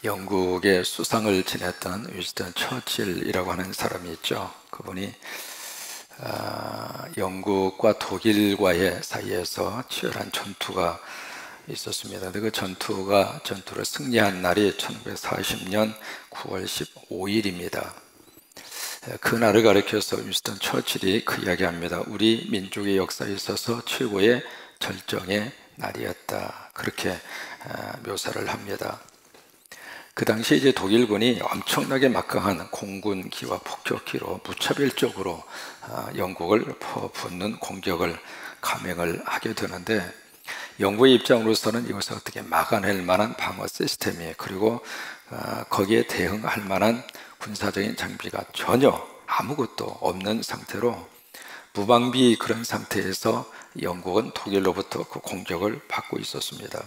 영국의 수상을 지냈던 위스턴 처칠이라고 하는 사람이 있죠. 그분이 영국과 독일과의 사이에서 치열한 전투가 있었습니다. 그 전투를 승리한 날이 1940년 9월 15일입니다. 그 날을 가리켜서 위스턴 처칠이 그 이야기합니다. 우리 민족의 역사에 있어서 최고의 절정의 날이었다. 그렇게 묘사를 합니다. 그 당시 이제 독일군이 엄청나게 막강한 공군기와 폭격기로 무차별적으로 영국을 퍼붓는 공격을 감행을 하게 되는데, 영국의 입장으로서는 이것을 어떻게 막아낼 만한 방어 시스템이, 그리고 거기에 대응할 만한 군사적인 장비가 전혀 아무것도 없는 상태로 무방비 그런 상태에서 영국은 독일로부터 그 공격을 받고 있었습니다.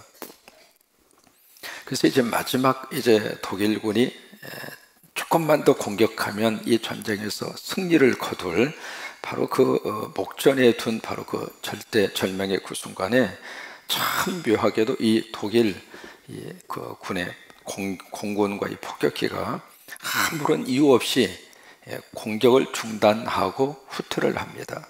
그래서 이제 마지막 독일군이 조금만 더 공격하면 이 전쟁에서 승리를 거둘 바로 그 목전에 둔 바로 그 절명의 그 순간에 참 묘하게도 이 독일 그 군의 공군과 이 폭격기가 아무런 이유 없이 공격을 중단하고 후퇴를 합니다.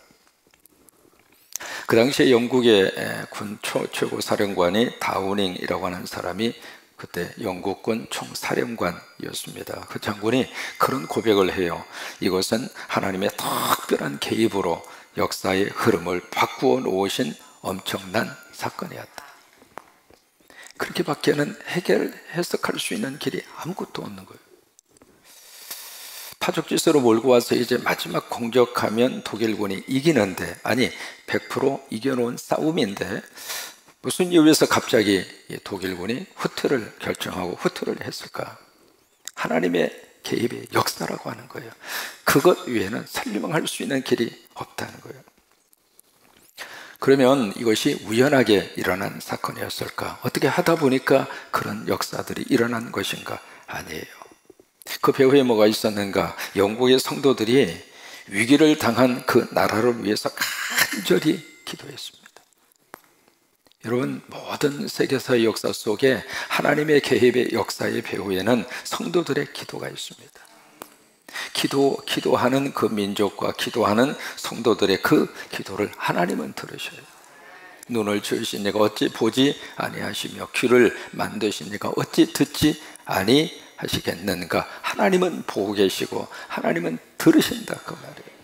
그 당시에 영국의 군 최고 사령관이 다우닝이라고 하는 사람이 그때 영국군 총사령관이었습니다. 그 장군이 그런 고백을 해요. 이것은 하나님의 특별한 개입으로 역사의 흐름을 바꾸어 놓으신 엄청난 사건이었다. 그렇게밖에는 해석할 수 있는 길이 아무것도 없는 거예요. 파죽지세로 몰고 와서 이제 마지막 공격하면 독일군이 이기는데, 아니 100% 이겨놓은 싸움인데 무슨 이유에서 갑자기 독일군이 후퇴를 결정하고 후퇴를 했을까? 하나님의 개입의 역사라고 하는 거예요. 그것 외에는 설명할 수 있는 길이 없다는 거예요. 그러면 이것이 우연하게 일어난 사건이었을까? 어떻게 하다 보니까 그런 역사들이 일어난 것인가? 아니에요. 그 배후에 뭐가 있었는가? 영국의 성도들이 위기를 당한 그 나라를 위해서 간절히 기도했습니다. 여러분, 모든 세계사의 역사 속에 하나님의 개입의 역사의 배후에는 성도들의 기도가 있습니다. 기도하는 그 민족과 기도하는 성도들의 그 기도를 하나님은 들으셔요. 눈을 지으신 이가 어찌 보지 아니하시며 귀를 만드신 이가 어찌 듣지 아니하시겠는가? 하나님은 보고 계시고 하나님은 들으신다, 그 말이에요.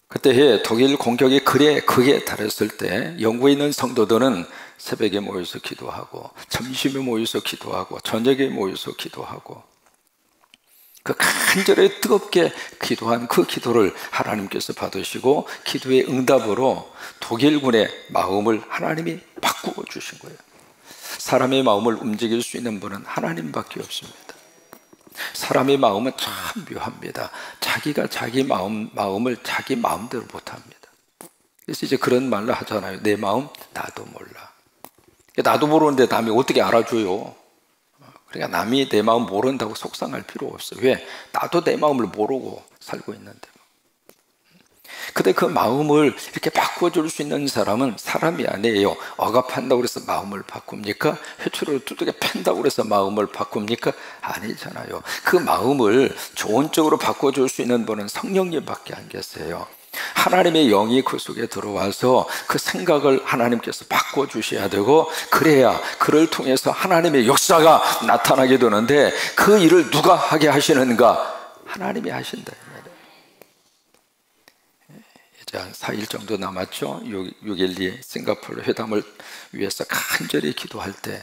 그때 독일 공격이 극에 달했을 때 영국에 있는 성도들은 새벽에 모여서 기도하고, 점심에 모여서 기도하고, 저녁에 모여서 기도하고, 그 간절히 뜨겁게 기도한 그 기도를 하나님께서 받으시고 기도의 응답으로 독일군의 마음을 하나님이 바꾸어 주신 거예요. 사람의 마음을 움직일 수 있는 분은 하나님밖에 없습니다. 사람의 마음은 참 묘합니다. 자기가 자기 마음을 자기 마음대로 못합니다. 그래서 이제 그런 말로 하잖아요. 내 마음 나도 몰라. 나도 모르는데 남이 어떻게 알아줘요? 그러니까 남이 내 마음 모른다고 속상할 필요 없어요. 왜? 나도 내 마음을 모르고 살고 있는데. 근데 그 마음을 이렇게 바꿔줄 수 있는 사람은 사람이 아니에요. 억압한다고 해서 마음을 바꿉니까? 회초리로 두들겨 팬다고 해서 마음을 바꿉니까? 아니잖아요. 그 마음을 좋은 쪽으로 바꿔줄 수 있는 분은 성령님밖에 안 계세요. 하나님의 영이 그 속에 들어와서 그 생각을 하나님께서 바꿔주셔야 되고, 그래야 그를 통해서 하나님의 역사가 나타나게 되는데, 그 일을 누가 하게 하시는가? 하나님이 하신다. 이제 한 4일 정도 남았죠. 6일 뒤에 싱가포르 회담을 위해서 간절히 기도할 때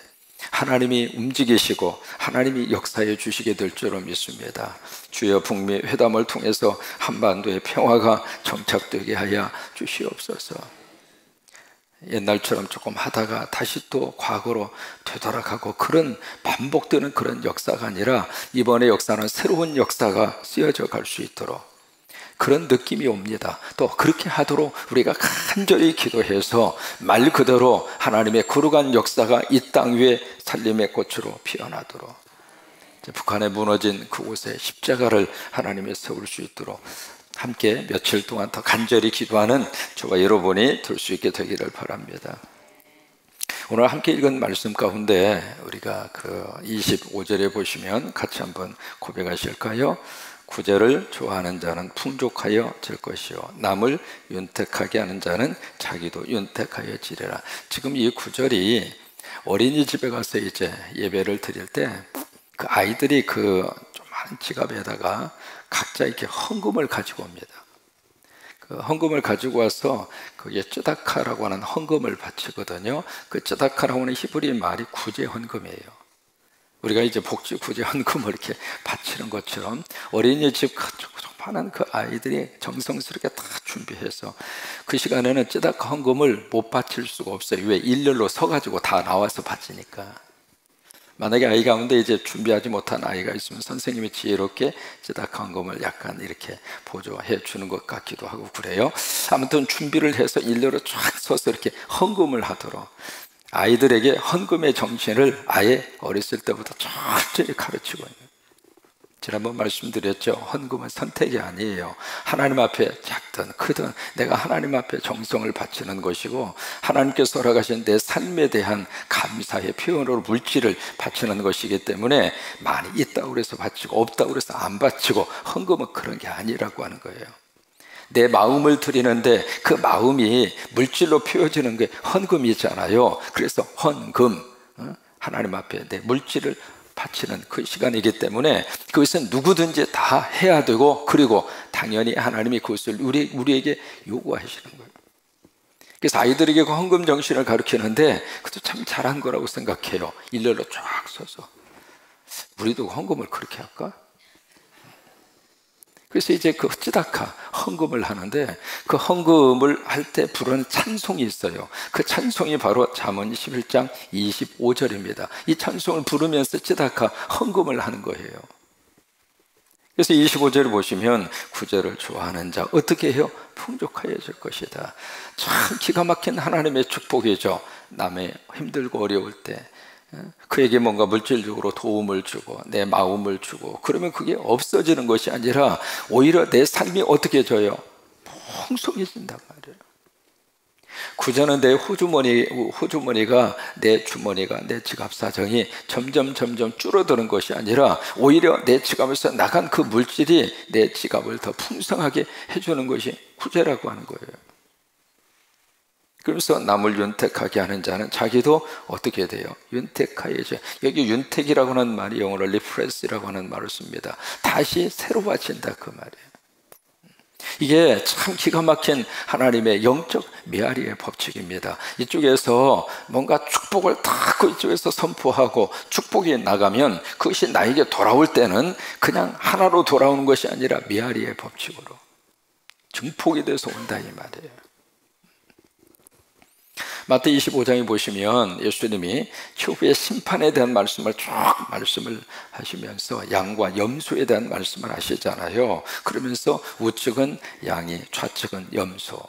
하나님이 움직이시고 하나님이 역사해 주시게 될 줄로 믿습니다. 주여, 북미 회담을 통해서 한반도의 평화가 정착되게 하여 주시옵소서. 옛날처럼 조금 하다가 다시 또 과거로 되돌아가고 그런 반복되는 그런 역사가 아니라, 이번의 역사는 새로운 역사가 쓰여져 갈 수 있도록 그런 느낌이 옵니다. 또 그렇게 하도록 우리가 간절히 기도해서 말 그대로 하나님의 거룩한 역사가 이 땅 위에 살림의 꽃으로 피어나도록, 북한에 무너진 그곳에 십자가를 하나님이 세울 수 있도록 함께 며칠 동안 더 간절히 기도하는 저와 여러분이 될 수 있게 되기를 바랍니다. 오늘 함께 읽은 말씀 가운데 우리가 그 25절에 보시면 같이 한번 고백하실까요? 구제를 좋아하는 자는 풍족하여 질 것이요 남을 윤택하게 하는 자는 자기도 윤택하여 지리라. 지금 이 구절이 어린이집에 가서 이제 예배를 드릴 때 그 아이들이 그 조그마한 지갑에다가 각자 이렇게 헌금을 가지고 옵니다. 그 헌금을 가지고 와서 거기에 쯔다카라고 하는 헌금을 바치거든요. 그 쯔다카라고 하는 히브리 말이 구제 헌금이에요. 우리가 이제 복지 구제 헌금을 이렇게 바치는 것처럼 어린이집 조그마한 그 아이들이 정성스럽게 다 준비해서 그 시간에는 쯔다카 헌금을 못 바칠 수가 없어요. 왜? 일렬로 서가지고 다 나와서 바치니까. 만약에 아이 가운데 이제 준비하지 못한 아이가 있으면 선생님이 지혜롭게 쯔다카 헌금을 약간 이렇게 보조해 주는 것 같기도 하고 그래요. 아무튼 준비를 해서 일렬로 쫙 서서 이렇게 헌금을 하도록 아이들에게 헌금의 정신을 아예 어렸을 때부터 철저히 가르치고 있는. 지난번 말씀드렸죠. 헌금은 선택이 아니에요. 하나님 앞에 작든 크든 내가 하나님 앞에 정성을 바치는 것이고 하나님께서 허락하신 내 삶에 대한 감사의 표현으로 물질을 바치는 것이기 때문에 많이 있다고 그래서 바치고 없다고 그래서 안 바치고 헌금은 그런 게 아니라고 하는 거예요. 내 마음을 드리는데 그 마음이 물질로 표현되는 게 헌금이잖아요. 그래서 헌금, 하나님 앞에 내 물질을 바치는 그 시간이기 때문에 그것은 누구든지 다 해야 되고 그리고 당연히 하나님이 그것을 우리에게 요구하시는 거예요. 그래서 아이들에게 그 헌금 정신을 가르치는데 그것도 참 잘한 거라고 생각해요. 일렬로 쫙 서서 우리도 헌금을 그렇게 할까? 그래서 이제 그 쯔다카 헌금을 하는데 그 헌금을 할 때 부르는 찬송이 있어요. 그 찬송이 바로 잠언 11장 25절입니다. 이 찬송을 부르면서 쯔다카 헌금을 하는 거예요. 그래서 25절을 보시면 구제를 좋아하는 자 어떻게 해요? 풍족하여질 것이다. 참 기가 막힌 하나님의 축복이죠. 남의 힘들고 어려울 때 그에게 뭔가 물질적으로 도움을 주고 내 마음을 주고 그러면 그게 없어지는 것이 아니라 오히려 내 삶이 어떻게 져요? 풍성해진단 말이에요. 구제는 내 호주머니가 내 주머니가 내 지갑 사정이 점점 줄어드는 것이 아니라 오히려 내 지갑에서 나간 그 물질이 내 지갑을 더 풍성하게 해주는 것이 구제라고 하는 거예요. 그러면서 남을 윤택하게 하는 자는 자기도 어떻게 돼요? 윤택하여져. 여기 윤택이라고 하는 말이 영어로 리프레스라고 하는 말을 씁니다. 다시 새로워진다 그 말이에요. 이게 참 기가 막힌 하나님의 영적 메아리의 법칙입니다. 이쪽에서 뭔가 축복을 딱 이쪽에서 선포하고 축복이 나가면 그것이 나에게 돌아올 때는 그냥 하나로 돌아오는 것이 아니라 메아리의 법칙으로 증폭이 돼서 온다 이 말이에요. 마태 25장에 보시면 예수님이 최후의 심판에 대한 말씀을 쭉 말씀을 하시면서 양과 염소에 대한 말씀을 하시잖아요. 그러면서 우측은 양이 좌측은 염소.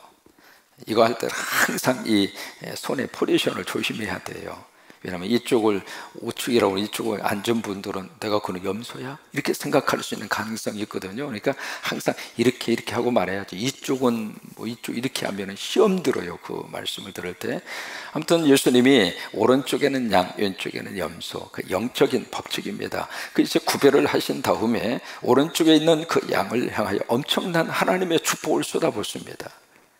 이거 할 때 항상 이 손의 포지션을 조심해야 돼요. 왜냐하면 이쪽을 우측이라고 이쪽을 앉은 분들은 내가 그는 염소야? 이렇게 생각할 수 있는 가능성이 있거든요. 그러니까 항상 이렇게 하고 말해야지. 이쪽은 뭐 이쪽 이렇게 하면 시험 들어요. 그 말씀을 들을 때. 아무튼 예수님이 오른쪽에는 양, 왼쪽에는 염소. 그 영적인 법칙입니다. 그 이제 구별을 하신 다음에 오른쪽에 있는 그 양을 향하여 엄청난 하나님의 축복을 쏟아붓습니다.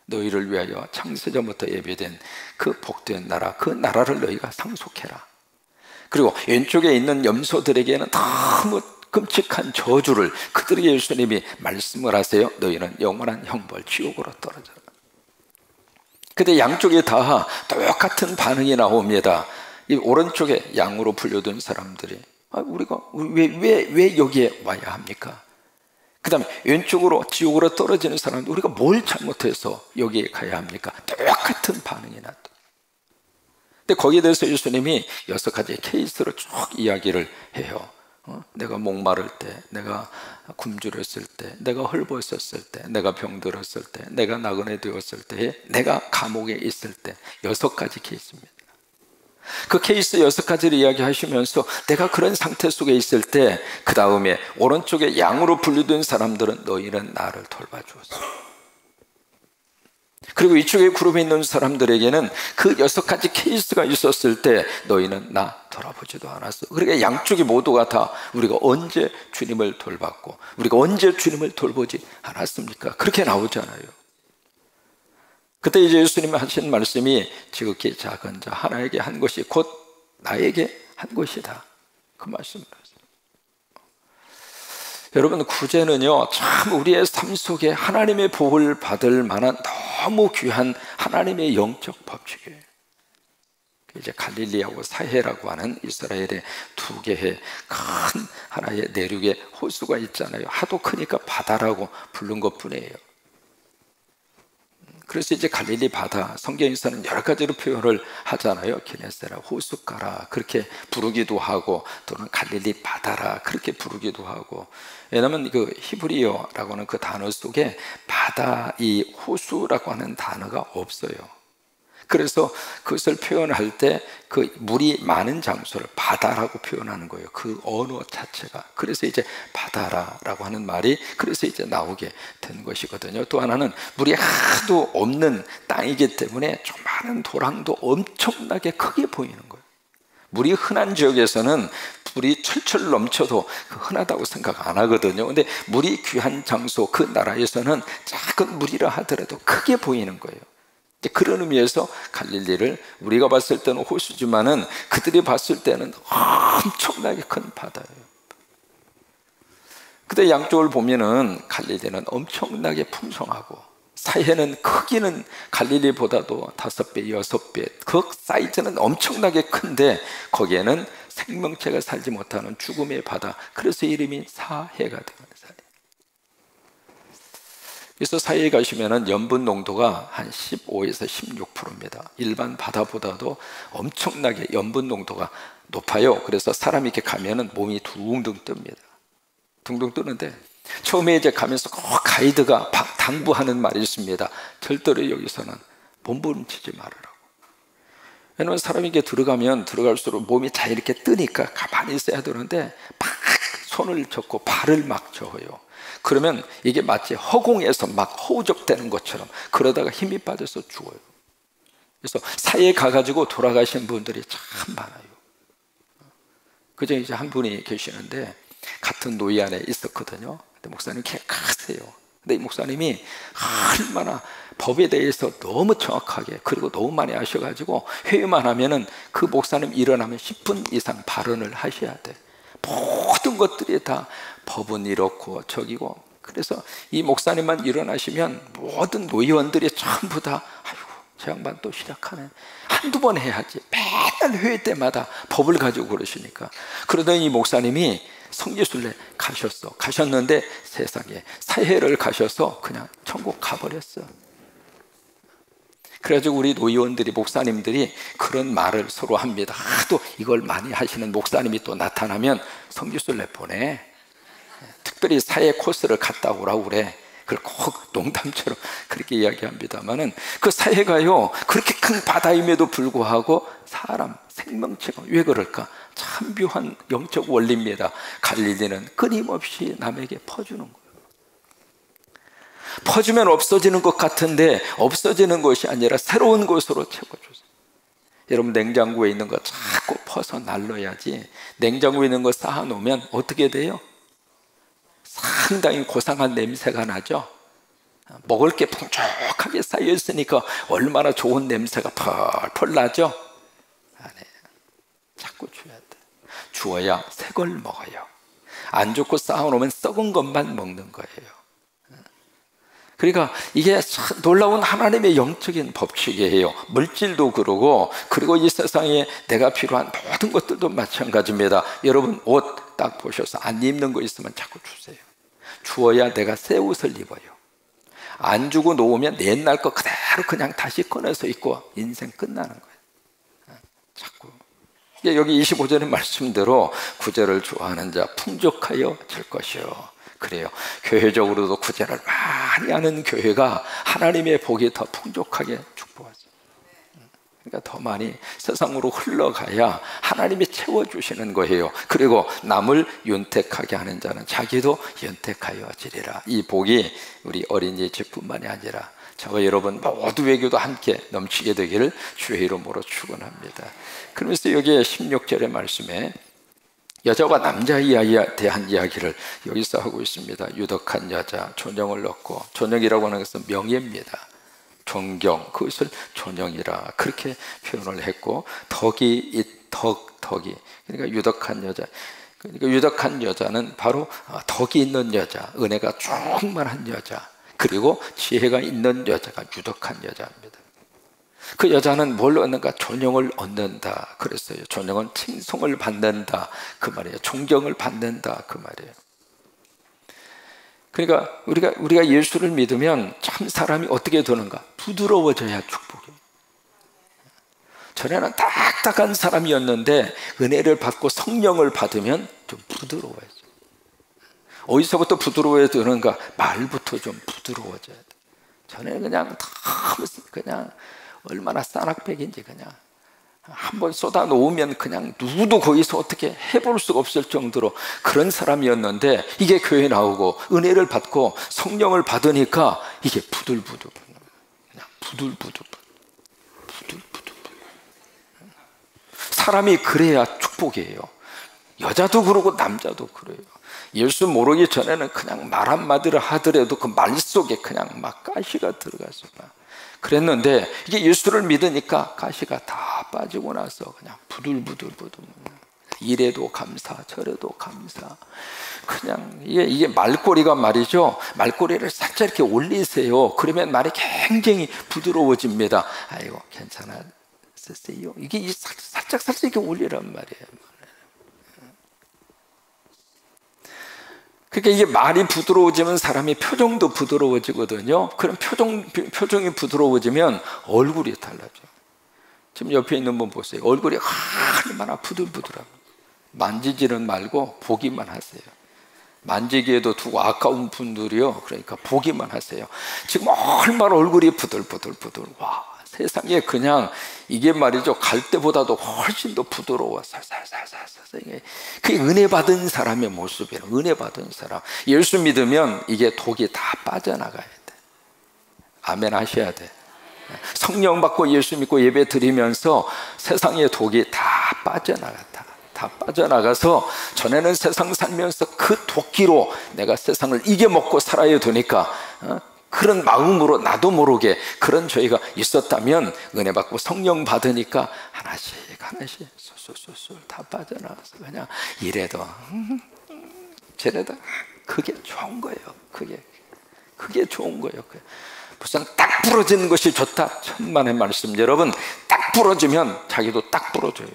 너희를 위하여 창세전부터 예비된 그 복된 나라, 그 나라를 너희가 상속해라. 그리고 왼쪽에 있는 염소들에게는 너무 끔찍한 저주를 그들에게 예수님이 말씀을 하세요. 너희는 영원한 형벌 지옥으로 떨어져라. 근데 양쪽에 다 똑같은 반응이 나옵니다. 이 오른쪽에 양으로 불려둔 사람들이 우리가 왜 여기에 와야 합니까? 그 다음에 왼쪽으로 지옥으로 떨어지는 사람들 우리가 뭘 잘못해서 여기에 가야 합니까? 똑같은 반응이 났다. 근데 거기에 대해서 예수님이 6가지 케이스로 쭉 이야기를 해요. 내가 목마를 때, 내가 굶주렸을 때, 내가 헐벗었을 때, 내가 병들었을 때, 내가 나그네 되었을 때, 내가 감옥에 있을 때 6가지 케이스입니다. 그 케이스 6가지를 이야기하시면서 내가 그런 상태 속에 있을 때 그 다음에 오른쪽에 양으로 분류된 사람들은 너희는 나를 돌봐주었어. 그리고 이쪽에 그룹에 있는 사람들에게는 그 6가지 케이스가 있었을 때 너희는 나 돌아보지도 않았어. 그러니까 양쪽이 모두가 다 우리가 언제 주님을 돌봤고 우리가 언제 주님을 돌보지 않았습니까? 그렇게 나오잖아요. 그때 이제 예수님이 하신 말씀이 지극히 작은 자 하나에게 한 것이 곧 나에게 한 것이다, 그 말씀을 하세요. 여러분, 구제는요 참 우리의 삶 속에 하나님의 복을 받을 만한 너무 귀한 하나님의 영적 법칙이에요. 이제 갈릴리하고 사해라고 하는 이스라엘의 2개의 큰 하나의 내륙의 호수가 있잖아요. 하도 크니까 바다라고 부른 것뿐이에요. 그래서 이제 갈릴리 바다, 성경에서는 여러 가지로 표현을 하잖아요. 기네세라, 호숫가라 그렇게 부르기도 하고, 또는 갈릴리 바다라 그렇게 부르기도 하고. 왜냐하면 그 히브리어라고 하는 그 단어 속에 바다, 이 호수라고 하는 단어가 없어요. 그래서 그것을 표현할 때 그 물이 많은 장소를 바다라고 표현하는 거예요. 그 언어 자체가. 그래서 이제 바다라고 하는 말이 그래서 이제 나오게 된 것이거든요. 또 하나는 물이 하도 없는 땅이기 때문에 조그마한 도랑도 엄청나게 크게 보이는 거예요. 물이 흔한 지역에서는 물이 철철 넘쳐도 흔하다고 생각 안 하거든요. 근데 물이 귀한 장소, 그 나라에서는 작은 물이라 하더라도 크게 보이는 거예요. 그런 의미에서 갈릴리를 우리가 봤을 때는 호수지만은 그들이 봤을 때는 엄청나게 큰 바다예요. 그때 양쪽을 보면은 갈릴리는 엄청나게 풍성하고, 사해는 크기는 갈릴리보다도 5배, 6배, 그 사이즈는 엄청나게 큰데 거기에는 생명체가 살지 못하는 죽음의 바다, 그래서 이름이 사해가 되는 사해. 그래서 사해에 가시면은 염분 농도가 한 15에서 16%입니다. 일반 바다보다도 엄청나게 염분 농도가 높아요. 그래서 사람이 이렇게 가면은 몸이 둥둥 뜹니다. 둥둥 뜨는데 처음에 이제 가면서 꼭 가이드가 당부하는 말이 있습니다. 절대로 여기서는 몸부림치지 말으라고. 왜냐하면 사람이 이렇게 들어가면 들어갈수록 몸이 잘 이렇게 뜨니까 가만히 있어야 되는데 막 손을 젓고 발을 막 저어요. 그러면 이게 마치 허공에서 막 허우적대는 것처럼, 그러다가 힘이 빠져서 죽어요. 그래서 사이에 가가지고 돌아가신 분들이 참 많아요. 그중에 이제 한 분이 계시는데 같은 노예 안에 있었거든요. 근데 목사님 키 크세요. 근데 이 목사님이 얼마나 법에 대해서 너무 정확하게, 그리고 너무 많이 아셔가지고 회의만 하면은 그 목사님 일어나면 10분 이상 발언을 하셔야 돼. 모든 것들이 다 법은 이렇고 저기고. 그래서 이 목사님만 일어나시면 모든 노의원들이 전부 다 아이고 저 양반 또 시작하네, 한두 번 해야지, 맨날 회의 때마다 법을 가지고 그러시니까. 그러더니 이 목사님이 성지순례 가셨는데 세상에 사해를 가셔서 그냥 천국 가버렸어. 그래가지고 우리 노의원들이, 목사님들이 그런 말을 서로 합니다. 하도 이걸 많이 하시는 목사님이 또 나타나면 성지순례 보내, 특별히 사해 코스를 갔다 오라고 그래. 그걸 꼭 농담처럼 그렇게 이야기합니다만은, 그 사해가요 그렇게 큰 바다임에도 불구하고 사람 생명체가 왜 그럴까? 참 묘한 영적 원리입니다. 갈릴리는 끊임없이 남에게 퍼주는 거예요. 퍼주면 없어지는 것 같은데 없어지는 것이 아니라 새로운 곳으로 채워주세요. 여러분, 냉장고에 있는 거 자꾸 퍼서 날려야지, 냉장고에 있는 거 쌓아놓으면 어떻게 돼요? 상당히 고상한 냄새가 나죠. 먹을 게 풍족하게 쌓여있으니까 얼마나 좋은 냄새가 펄펄 나죠. 자꾸 줘야 돼. 주어야 새 걸 먹어요. 안 좋고 쌓아놓으면 썩은 것만 먹는 거예요. 그러니까 이게 놀라운 하나님의 영적인 법칙이에요. 물질도 그러고, 그리고 이 세상에 내가 필요한 모든 것들도 마찬가지입니다. 여러분, 옷 딱 보셔서 안 입는 거 있으면 자꾸 주세요. 주어야 내가 새 옷을 입어요. 안 주고 놓으면 옛날 거 그대로 그냥 다시 꺼내서 입고 인생 끝나는 거예요. 자꾸. 여기 25절의 말씀대로 구제를 좋아하는 자 풍족하여 질 것이요. 그래요. 교회적으로도 구제를 많이 하는 교회가 하나님의 복이 더 풍족하게 축복하죠. 그러니까 더 많이 세상으로 흘러가야 하나님이 채워주시는 거예요. 그리고 남을 윤택하게 하는 자는 자기도 윤택하여지리라. 이 복이 우리 어린이집뿐만이 아니라 저와 여러분 모두에게도 함께 넘치게 되기를 주의 이름으로 축원합니다. 그러면서 여기에 16절의 말씀에 여자와 남자의 이야기에 대한 이야기를 여기서 하고 있습니다. 유덕한 여자, 존영을 얻고, 존영이라고 하는 것은 명예입니다. 존경, 그것을 존영이라 그렇게 표현을 했고, 덕이 그러니까 유덕한 여자, 그러니까 유덕한 여자는 바로 덕이 있는 여자, 은혜가 충만한 여자, 그리고 지혜가 있는 여자가 유덕한 여자입니다. 그 여자는 뭘 얻는가? 존영을 얻는다 그랬어요. 존영은 칭송을 받는다 그 말이에요. 존경을 받는다 그 말이에요. 그러니까 우리가 예수를 믿으면 참 사람이 어떻게 되는가? 부드러워져야 축복이에요. 전에는 딱딱한 사람이었는데 은혜를 받고 성령을 받으면 좀 부드러워져요. 어디서부터 부드러워지는가? 말부터 좀 부드러워져야 돼. 전에는 그냥 얼마나 싸납백인지 그냥 한번 쏟아 놓으면 그냥 누구도 거기서 어떻게 해볼 수가 없을 정도로 그런 사람이었는데, 이게 교회에 나오고 은혜를 받고 성령을 받으니까 이게 부들부들, 그냥 부들부들. 사람이 그래야 축복이에요. 여자도 그러고 남자도 그래요. 예수 모르기 전에는 그냥 말 한마디를 하더라도 그 말 속에 그냥 막 가시가 들어가서 그랬는데, 이게 예수를 믿으니까 가시가 다 빠지고 나서 그냥 부들부들부들, 이래도 감사 저래도 감사. 그냥 이게 말꼬리가 말이죠, 말꼬리를 살짝 이렇게 올리세요. 그러면 말이 굉장히 부드러워집니다. 아이고 괜찮아 쓰세요. 이게 살짝 이렇게 올리란 말이에요. 그러니까 이게 말이 부드러워지면 사람이 표정도 부드러워지거든요. 그럼 표정이 부드러워지면 얼굴이 달라져요. 지금 옆에 있는 분 보세요. 얼굴이 얼마나 부들부들합니다. 만지지는 말고 보기만 하세요. 만지기에도 두고 아까운 분들이요, 그러니까 보기만 하세요. 지금 얼마나 얼굴이 부들부들. 와, 세상에 그냥 이게 말이죠, 갈대보다도 훨씬 더 부드러워. 살살살살. 그게 은혜 받은 사람의 모습이에요. 은혜 받은 사람. 예수 믿으면 이게 독이 다 빠져나가야 돼. 아멘 하셔야 돼. 성령 받고 예수 믿고 예배 드리면서 세상의 독이 다 빠져나가서 전에는 세상 살면서 그 도끼로 내가 세상을 이겨먹고 살아야 되니까 그런 마음으로 나도 모르게 그런 죄가 있었다면, 은혜 받고 성령 받으니까 하나씩 쏠 다 빠져나가서 그냥 이래도 저래도 그게 좋은 거예요. 그게 좋은 거예요. 무슨 딱 부러지는 것이 좋다, 천만의 말씀. 여러분, 딱 부러지면 자기도 딱 부러져요.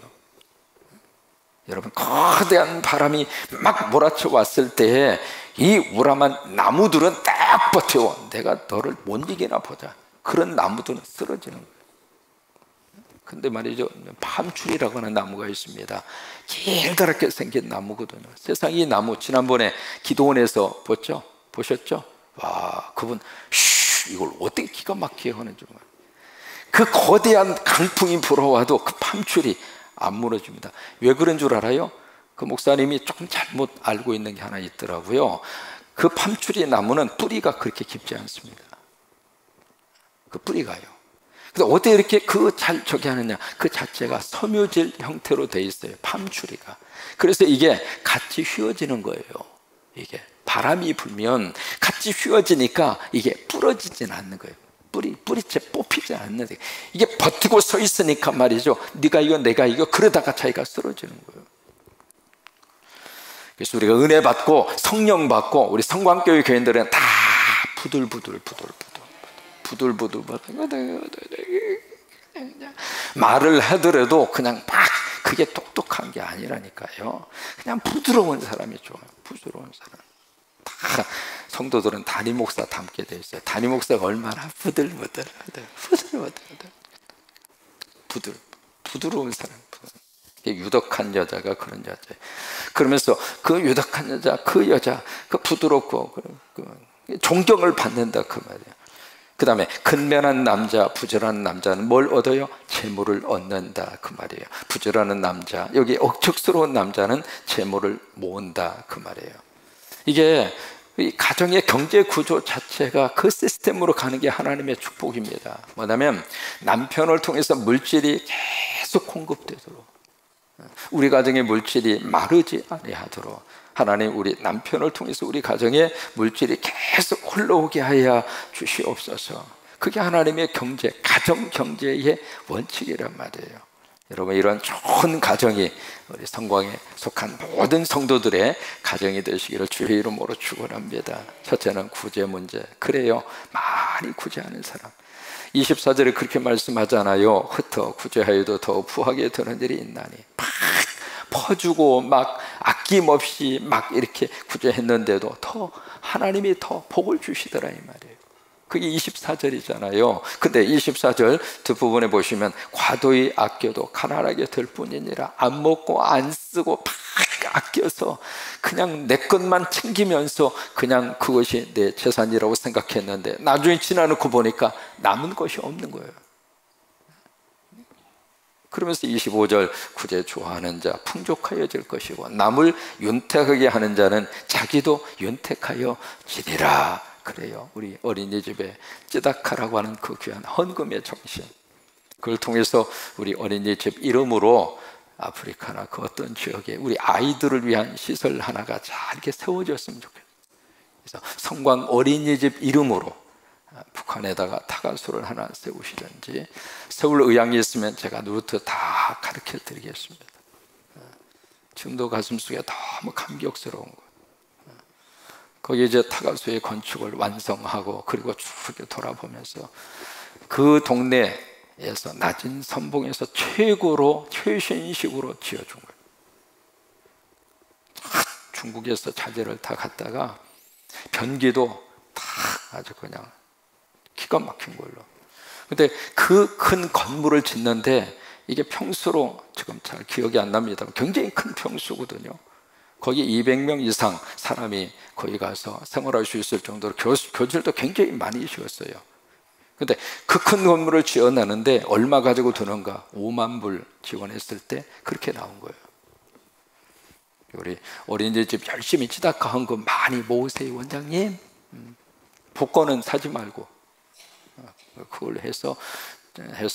여러분, 거대한 바람이 막 몰아쳐 왔을 때에 이 우람한 나무들은 딱 버텨. 내가 너를 못 이기나 보자. 그런 나무들은 쓰러지는 거예요. 근데 말이죠, 팜추리라고 하는 나무가 있습니다. 길다랗게 생긴 나무거든요. 세상 이 나무, 지난번에 기도원에서 보셨죠? 와, 그분 이걸 어떻게 기가 막히게 하는지. 그 거대한 강풍이 불어와도 그 팜추리 안 무너집니다. 왜 그런 줄 알아요? 그 목사님이 조금 잘못 알고 있는 게 하나 있더라고요. 그 팜추리 나무는 뿌리가 그렇게 깊지 않습니다. 그 뿌리가요. 근데 어떻게 이렇게 저기 하느냐? 그 자체가 섬유질 형태로 돼 있어요. 팜추리가. 그래서 이게 같이 휘어지는 거예요. 이게 바람이 불면 같이 휘어지니까 이게 부러지진 않는 거예요. 뿌리채 뽑히지 않는데, 이게 버티고 서 있으니까 말이죠, 네가 이거 내가 이거 그러다가 자기가 쓰러지는 거예요. 그래서 우리가 은혜 받고 성령 받고 우리 성광교회 교인들은 다 부들부들 말을 하더라도 그냥 막 그게 똑똑한 게 아니라니까요. 그냥 부드러운 사람이 좋아요. 부드러운 사람. 다 성도들은 담임 목사 닮게 돼 있어요. 담임 목사가 얼마나 부드러운 사람. 유덕한 여자가 그런 여자예요. 그러면서 그 유덕한 여자, 그 부드럽고 존경을 받는다 그 말이에요. 그 다음에 근면한 남자, 부지런한 남자는 뭘 얻어요? 재물을 얻는다 그 말이에요. 부지런한 남자, 여기 억척스러운 남자는 재물을 모은다 그 말이에요. 이게 이 가정의 경제 구조 자체가 그 시스템으로 가는 게 하나님의 축복입니다. 뭐냐면 남편을 통해서 물질이 계속 공급되도록, 우리 가정의 물질이 마르지 아니하도록 하나님 우리 남편을 통해서 우리 가정에 물질이 계속 흘러오게 하여 주시옵소서. 그게 하나님의 경제, 가정 경제의 원칙이란 말이에요. 여러분, 이런 좋은 가정이 우리 성광에 속한 모든 성도들의 가정이 되시기를 주의 이름으로 축원합니다. 첫째는 구제 문제. 그래요, 많이 구제하는 사람. 24절에 그렇게 말씀하잖아요. 흩어 구제하여도 더 부하게 되는 일이 있나니. 막 퍼주고 막 아낌없이 막 이렇게 구제했는데도 더 하나님이 더 복을 주시더라 이 말이에요. 그게 24절이잖아요. 근데 24절 뒷부분에 보시면 과도히 아껴도 가난하게 될 뿐이니라. 안 먹고 안 쓰고 막 아껴서 그냥 내 것만 챙기면서 그냥 그것이 내 재산이라고 생각했는데 나중에 지나놓고 보니까 남은 것이 없는 거예요. 그러면서 25절 구제 좋아하는 자 풍족하여질 것이고 남을 윤택하게 하는 자는 자기도 윤택하여 지리라. 그래요. 우리 어린이집에 찌다카라고 하는 그 귀한 헌금의 정신, 그걸 통해서 우리 어린이집 이름으로 아프리카나 그 어떤 지역에 우리 아이들을 위한 시설 하나가 잘 이렇게 세워졌으면 좋겠어요. 그래서 성광 어린이집 이름으로 북한에다가 타가소를 하나 세우시든지, 세울 의향이 있으면 제가 루트 다 가르쳐 드리겠습니다. 지금도 가슴속에 너무 감격스러운 거예요. 거기 이제 타가소의 건축을 완성하고 그리고 쭉 돌아보면서 그 동네에서 낮은 선봉에서 최고로 최신식으로 지어준 거예요. 중국에서 자재를 다 갖다가 변기도 다 아주 그냥 기가 막힌 걸로. 근데 그 큰 건물을 짓는데 이게 평수로 지금 잘 기억이 안 납니다. 굉장히 큰 평수거든요. 거기 200명 이상 사람이 거기 가서 생활할 수 있을 정도로 교실도 굉장히 많이 지었어요. 근데 그 큰 건물을 지어내는데 얼마 가지고 드는가? 5만 불 지원했을 때 그렇게 나온 거예요. 우리 어린이집 열심히 찌다카 한 거 많이 모으세요, 원장님. 복권은 사지 말고 그걸 해서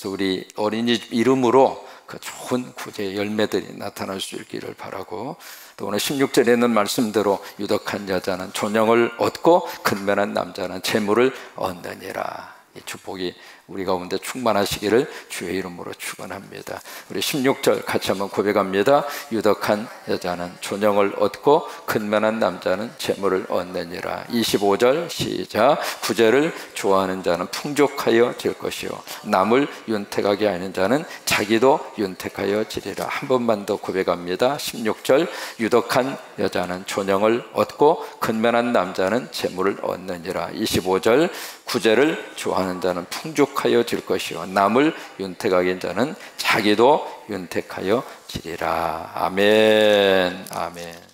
우리 어린이집 이름으로 그 좋은 구제 열매들이 나타날 수 있기를 바라고, 또 오늘 16절에 있는 말씀대로 유덕한 여자는 존영을 얻고 근면한 남자는 재물을 얻느니라. 이 축복이 우리 가운데 충만하시기를 주의 이름으로 축원합니다. 우리 16절 같이 한번 고백합니다. 유덕한 여자는 존영을 얻고 근면한 남자는 재물을 얻느니라. 25절 시작. 구제를 좋아하는 자는 풍족하여 질 것이요 남을 윤택하게 하는 자는 자기도 윤택하여 지리라. 한 번만 더 고백합니다. 16절 유덕한 여자는 존영을 얻고 근면한 남자는 재물을 얻느니라. 25절 구제를 좋아하는 자는 풍족하여 질 것이요 남을 윤택하게 하는 자는 자기도 윤택하여 지리라. 아멘. 아멘.